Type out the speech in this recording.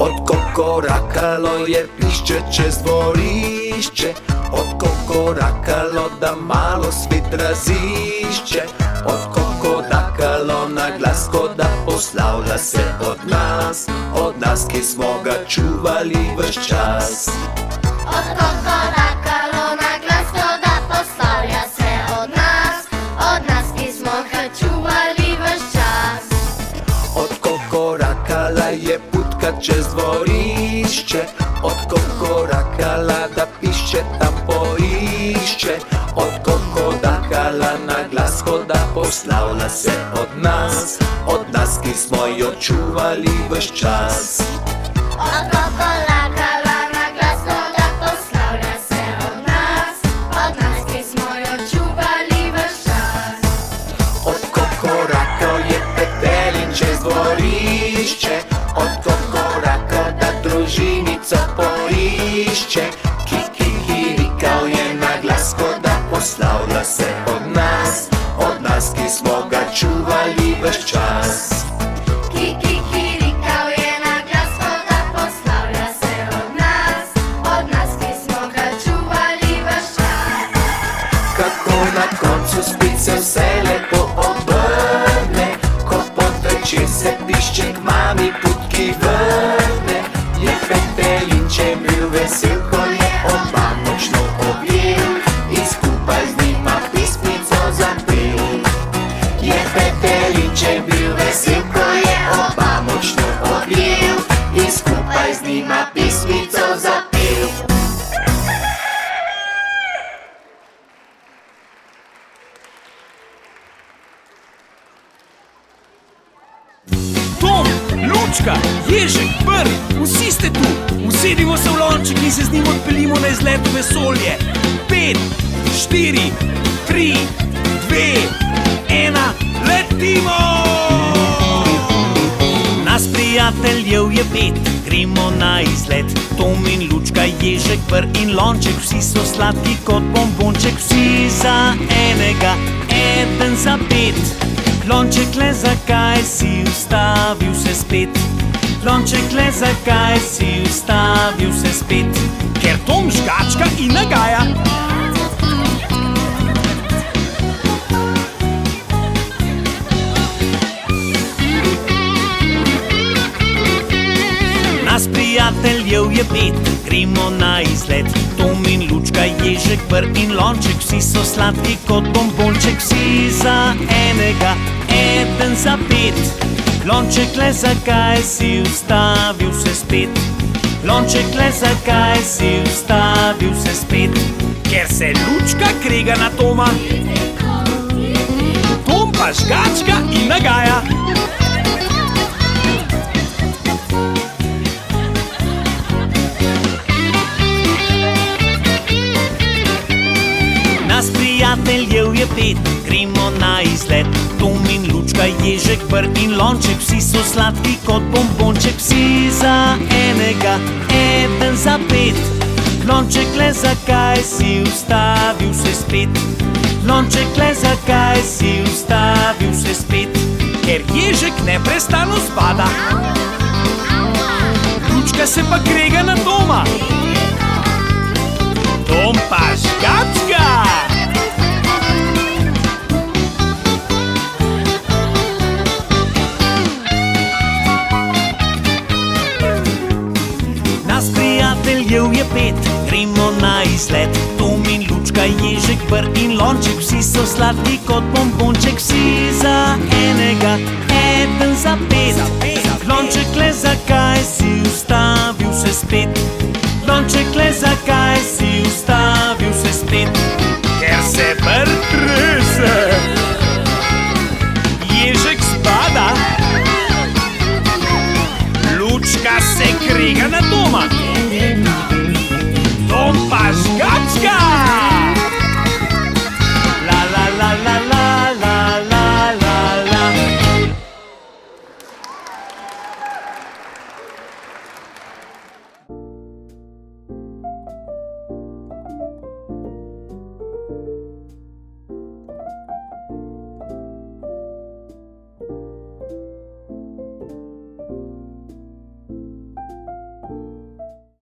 Odkokorakalo je pišče čez dvorišče, odkokorakalo da malo svet razišče, odkokorakalo na glas, ko da poslavlja se od nas, ki smo ga čuvali ves čas. Odkokorakalo na glas, ko da poslavlja se od nas, ki smo ga čuvali ves čas. Odkokorakala je putka čez dvorišče, odkokorakala da pišče tam poišče, odkokorakala na glas, ko da poslavlja se od nas, ki smo jo čuvali ves čas. Odkokorakala na glas, ko da poslavlja se od nas, ki smo jo čuvali ves čas. Odkokorakal je petelin čez dvorišče, odkokorakal da družinico poišče, kikirikal je na glas, ko da poslavlja se od nas, ki smo ga čuvali ves čas. Kikirikal je na glas, ko da poslavlja se od nas, ki smo ga čuvali ves čas. Kako na koncu spet se vse lepo obrne, ko podvečer se pišček mami putki vrne. Je petelinče bil vesel, ko je oba močno objel in skupaj z njima pismico zapel. Je petelinče bil vesel, ko je oba močno objel in skupaj z njima pismico zapel. Tom, Lučka, Ježek, Brn, vsi ste tu. Usedimo se v lonček in se z njim odpeljimo na izlet v vesolje. 5, 4, 3, 2, 1, letimo! Nas prijateljev je 5, gremo na izlet. Tom in Lučka, Ježek, Brn in lonček, vsi so sladki kot bombonček, vsi za enega, eden za 5. Lonček, le zakaj si ustavil se spet? Lonček, le zakaj si ustavil se spet? Ker Tom žgačka in nagaja. Nas prijateljev je 5, gremo na izlet. Tom in Lučka, Ježek, Brn in lonček, vsi so sladki kot bombonček, vsi za enega, eden za 5. Lonček, le zakaj si ustavil se spet? Lonček, le zakaj si ustavil se spet? Ker se Lučka krega na Toma, Tom pa žgačka in nagaja. Nas prijateljev je 5, gremo na izlet. Tom in Lučka, Ježek, Brn in lonček, vsi so sladki kot bombonček, vsi za enega, eden za 5. Lonček, le zakaj si ustavil se spet? Lonček, le zakaj si ustavil se spet? Ker Ježek neprestano spada, Lučka se pa krega na Toma, Tom pa žgačka. Prijateljev je 5, gremo na izlet. Tom in Lučka, Ježek, Brn in lonček, vsi so sladki kot bombonček, vsi za enega, eden za 5. Lonček, le zakaj si ustavil se spet? Lonček, le zakaj si ustavil se spet? Ker se Brn trese, Ježek spada, Lučka se krega na Toma,